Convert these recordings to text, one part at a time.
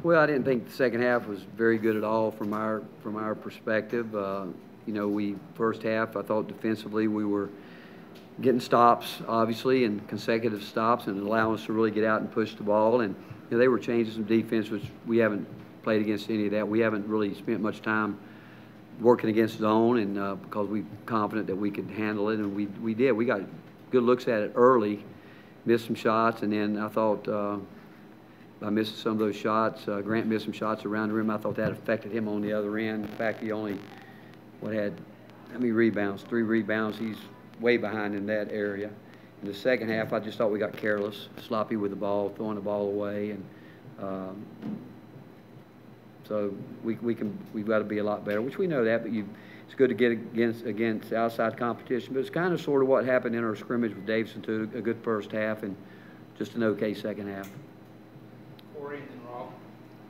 Well, I didn't think the second half was very good at all from our perspective. You know, first half, I thought defensively we were getting stops, obviously, and consecutive stops, and allowing us to really get out and push the ball. And you know, they were changing some defense, which we haven't played against any of that. We haven't really spent much time working against zone, and because we're confident that we could handle it, and we did. We got good looks at it early, missed some shots, and then I thought by missing some of those shots, Grant missed some shots around the rim. I thought that affected him on the other end. In fact, he only had how many rebounds? 3 rebounds. He's way behind in that area. In the second half, I just thought we got careless, sloppy with the ball, throwing the ball away, and so we've got to be a lot better, which we know that. But it's good to get against outside competition. But it's kind of sort of what happened in our scrimmage with Davidson too. A good first half and just an okay second half. Corey and then Rob.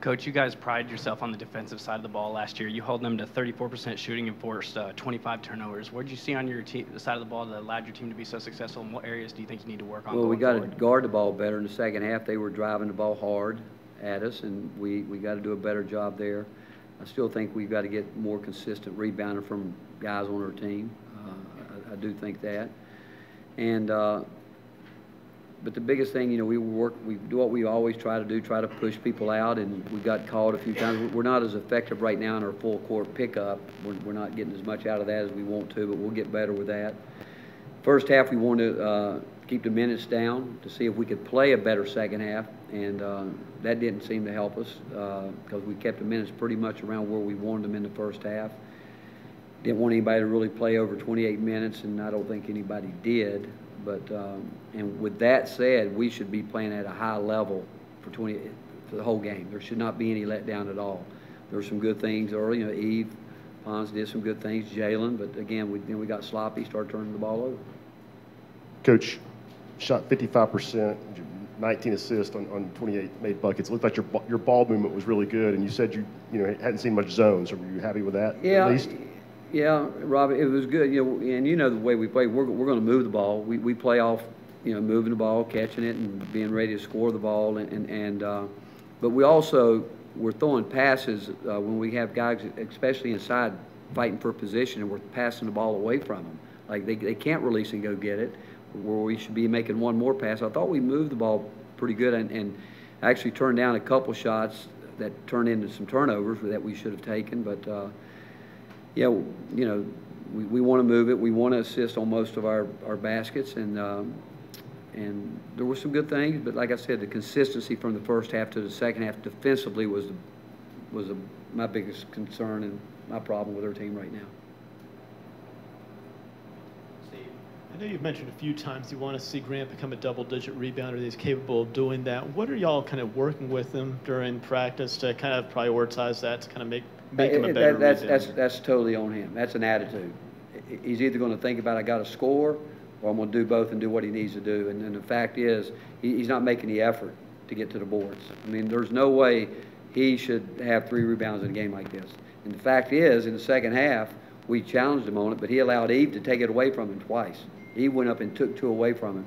Coach, you guys prided yourself on the defensive side of the ball last year. You held them to 34% shooting and forced 25 turnovers. What did you see on your the side of the ball that allowed your team to be so successful, and what areas do you think you need to work on? Well, we got to forward? guard the ball better in the second half. They were driving the ball hard at us, and we got to do a better job there. I still think we've got to get more consistent rebounding from guys on our team. I do think that. And but the biggest thing, you know, we do what we always try to do, try to push people out, and we got called a few times. We're not as effective right now in our full court pickup. We're not getting as much out of that as we want to, but we'll get better with that. First half, we wanted to keep the minutes down to see if we could play a better second half, and that didn't seem to help us because we kept the minutes pretty much around where we wanted them in the first half. Didn't want anybody to really play over 28 minutes, and I don't think anybody did. But and with that said, we should be playing at a high level for the whole game. There should not be any letdown at all. There were some good things early. You know, Eve Pons did some good things, Jalen, but again, then we got sloppy, started turning the ball over. Coach, shot 55%, 19 assists on 28 made buckets. It looked like your ball movement was really good, and you said you hadn't seen much zone. So were you happy with that? Yeah. At least? Yeah, Rob, it was good. You know, and you know the way we play. We're going to move the ball. We play off, you know, moving the ball, catching it, and being ready to score the ball. But we're throwing passes when we have guys, especially inside, fighting for position, and we're passing the ball away from them. Like they can't release and go get it. Where we should be making one more pass. I thought we moved the ball pretty good, and actually turned down a couple shots that turned into some turnovers that we should have taken, but. Yeah, you know, we want to move it. We want to assist on most of our baskets, and there were some good things. But like I said, the consistency from the first half to the second half defensively was my biggest concern and my problem with our team right now. I know you've mentioned a few times you want to see Grant become a double-digit rebounder that he's capable of doing that. What are y'all kind of working with him during practice to kind of prioritize that, to kind of make him a better rebounder? That's totally on him. That's an attitude. He's either going to think about I got to score, or I'm going to do both and do what he needs to do. And the fact is, he's not making the effort to get to the boards. I mean, there's no way he should have 3 rebounds in a game like this. And the fact is, in the second half, we challenged him on it, but he allowed Eve to take it away from him twice. He went up and took 2 away from him.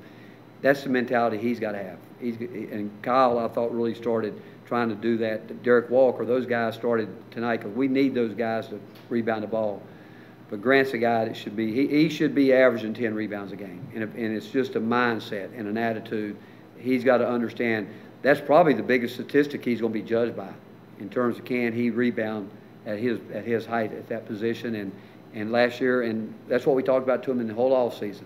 That's the mentality he's got to have. And Kyle, I thought, really started trying to do that. Derek Walker, those guys started tonight because we need those guys to rebound the ball. But Grant's a guy that should be, he should be averaging 10 rebounds a game. And it's just a mindset and an attitude. He's got to understand that's probably the biggest statistic he's going to be judged by in terms of can he rebound at his height at that position. And last year, and that's what we talked about to him in the whole off season.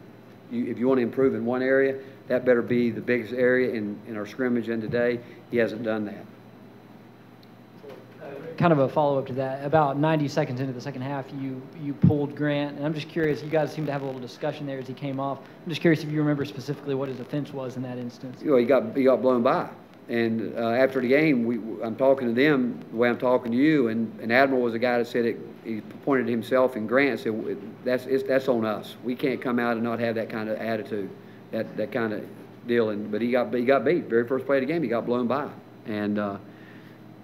If you want to improve in one area, that better be the biggest area in our scrimmage. And today, he hasn't done that. Kind of a follow-up to that. About 90 seconds into the second half, you pulled Grant, and I'm just curious. You guys seem to have a little discussion there as he came off. I'm just curious if you remember specifically what his offense was in that instance. You know, he got blown by, and after the game, I'm talking to them the way I'm talking to you, and Admiral was the guy that said it. He pointed to himself and Grant and said, that's on us. We can't come out and not have that kind of attitude, that kind of deal. But he got beat. Very first play of the game, he got blown by, and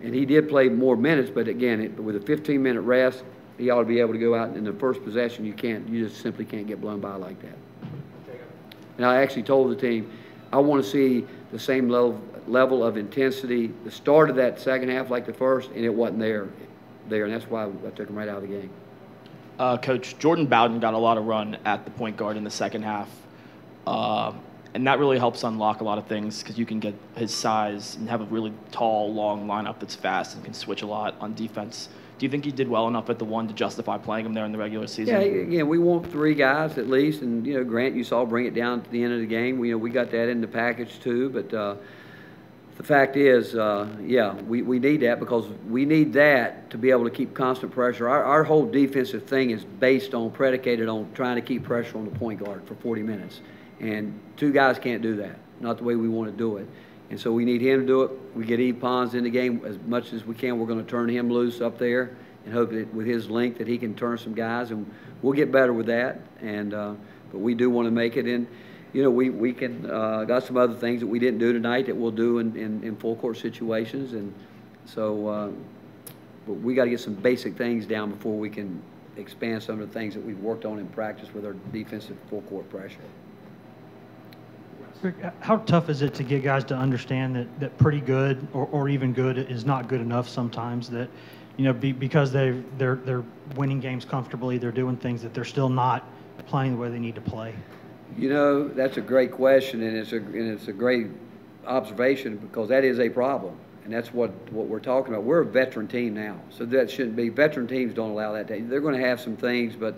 he did play more minutes. But again, with a 15-minute rest, he ought to be able to go out in the first possession. You just simply can't get blown by like that. And I actually told the team, I want to see the same level level of intensity, the start of that second half like the first, and it wasn't there, and that's why I took him right out of the game. Coach, Jordan Bowden got a lot of run at the point guard in the second half, and that really helps unlock a lot of things because you can get his size and have a really tall, long lineup that's fast and can switch a lot on defense. Do you think he did well enough at the one to justify playing him there in the regular season? Yeah, again, we want 3 guys at least, and Grant, you saw bring it down to the end of the game. We got that in the package too, but the fact is, we need that because we need that to be able to keep constant pressure. Our whole defensive thing is predicated on trying to keep pressure on the point guard for 40 minutes, and 2 guys can't do that. Not the way we want to do it. And so we need him to do it. We get Eve Pons in the game as much as we can. We're going to turn him loose up there and hope that with his length that he can turn some guys, and we'll get better with that. And but we do want to make it in. We can got some other things that we didn't do tonight that we'll do in full court situations, and so but we got to get some basic things down before we can expand some of the things that we've worked on in practice with our defensive full court pressure. Rick, how tough is it to get guys to understand that pretty good or even good is not good enough sometimes, that because they're winning games comfortably, they're doing things that they're still not playing the way they need to play? That's a great question, and it's a great observation because that is a problem, and that's what we're talking about. We're a veteran team now, so that shouldn't be. Veteran teams don't allow that. They're going to have some things, but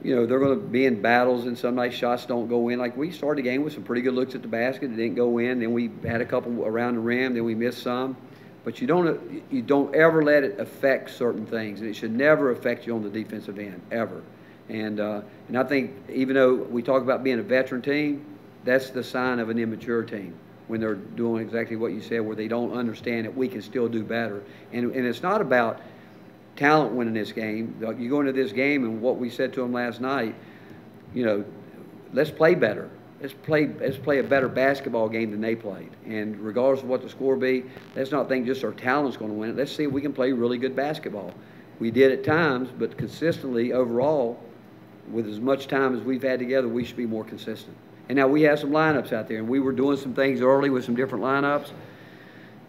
they're going to be in battles, and some nice shots don't go in. Like we started the game with some pretty good looks at the basket, it didn't go in. Then we had a couple around the rim, then we missed some. But you don't ever let it affect certain things, and it should never affect you on the defensive end ever. And I think even though we talk about being a veteran team, that's the sign of an immature team when they're doing exactly what you said, where they don't understand that we can still do better. And it's not about talent winning this game. You go into this game, and what we said to them last night, let's play better. Let's play a better basketball game than they played. And regardless of what the score be, let's not think just our talent's going to win it. Let's see if we can play really good basketball. We did at times, but consistently overall, with as much time as we've had together, we should be more consistent. And now we have some lineups out there, and we were doing some things early with some different lineups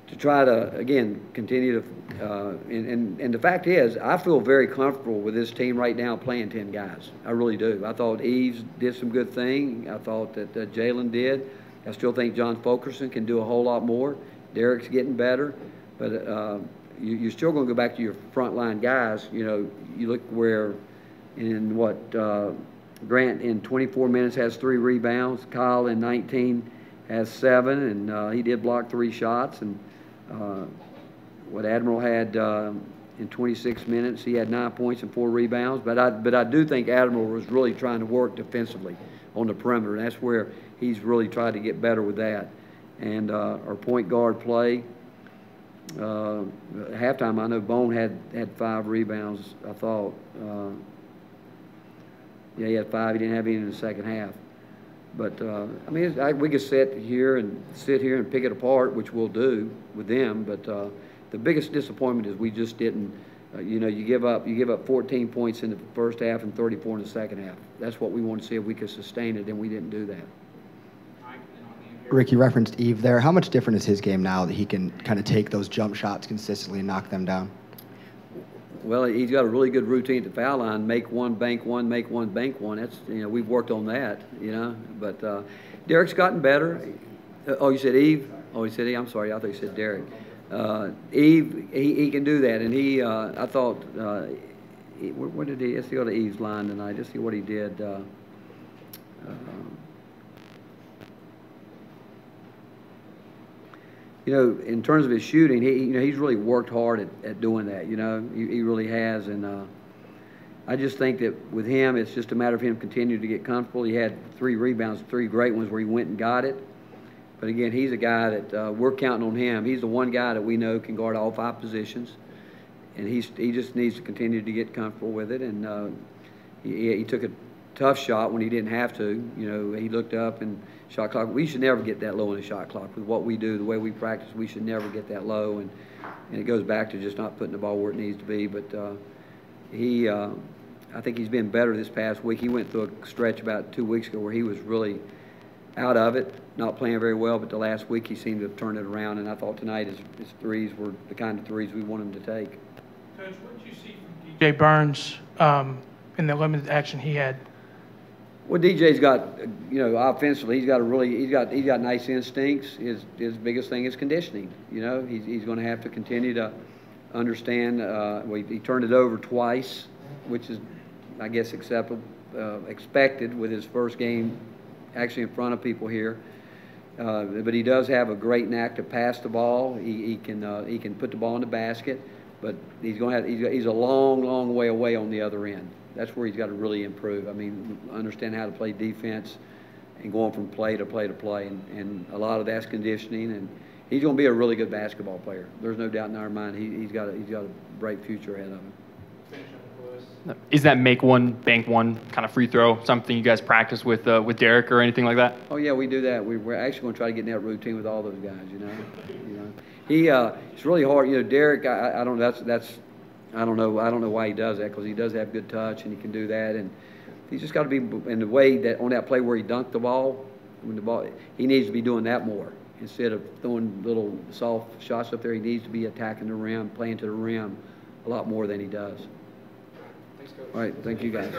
to try to, again, continue to and the fact is, I feel very comfortable with this team right now playing 10 guys. I really do. I thought Eves did some good thing. I thought that Jalen did. I still think John Fulkerson can do a whole lot more. Derek's getting better. But you're still going to go back to your frontline guys. You look where in Grant in 24 minutes has 3 rebounds. Kyle in 19 has 7, and he did block 3 shots. And what Admiral had in 26 minutes, he had 9 points and 4 rebounds. But I do think Admiral was really trying to work defensively on the perimeter, and that's where he's really tried to get better with that. And our point guard play, at halftime, I know Bone had 5 rebounds, I thought. Yeah, he had 5. He didn't have any in the second half. But, I mean, we could sit here and pick it apart, which we'll do with them. But the biggest disappointment is we just didn't, you give up 14 points in the first half and 34 in the second half. That's what we wanted to see if we could sustain it, and we didn't do that. Rick, you referenced Eve there. How much different is his game now that he can kind of take those jump shots consistently and knock them down? Well, he's got a really good routine at the foul line. Make one, bank one, make one, bank one. That's, we've worked on that, But Derek's gotten better. Oh, you said Eve? Oh, he said Eve. I'm sorry. I thought you said Derek. Eve, he can do that. And he, I thought, where did he? Let's go to Eve's line tonight. Let's see what he did. In terms of his shooting, he's really worked hard at doing that. He really has, and I just think that with him, it's just a matter of him continuing to get comfortable. He had 3 rebounds, 3 great ones where he went and got it. But again, he's a guy that we're counting on him. He's the one guy that we know can guard all 5 positions, and he just needs to continue to get comfortable with it. And he took a tough shot when he didn't have to. He looked up and shot clock. We should never get that low in the shot clock with what we do, the way we practice. We should never get that low, and it goes back to just not putting the ball where it needs to be. But I think he's been better this past week. He went through a stretch about 2 weeks ago where he was really out of it, not playing very well, but the last week he seemed to have turned it around, and I thought tonight his threes were the kind of threes we want him to take. Coach, what did you see from DJ Burns in the limited action he had? Well, DJ's got, offensively, he's got nice instincts. His biggest thing is conditioning. He's going to have to continue to understand. He turned it over twice, which is, I guess, expected with his first game actually in front of people here. But he does have a great knack to pass the ball. He can put the ball in the basket, but he's a long way away on the other end. That's where he's got to really improve. I mean, understand how to play defense and going from play to play to play, and a lot of that's conditioning. And he's going to be a really good basketball player. There's no doubt in our mind. He's got a bright future ahead of him. Is that make one, bank one kind of free throw something you guys practice with Derek or anything like that? Oh yeah, we do that. We're actually going to try to get in that routine with all those guys. It's really hard. Derek, I don't know why he does that, because he does have good touch and he can do that, and he's just got to be in the way that on that play where he dunked the ball, he needs to be doing that more instead of throwing little soft shots up there. He needs to be attacking the rim, playing to the rim a lot more than he does. All right, thank you guys.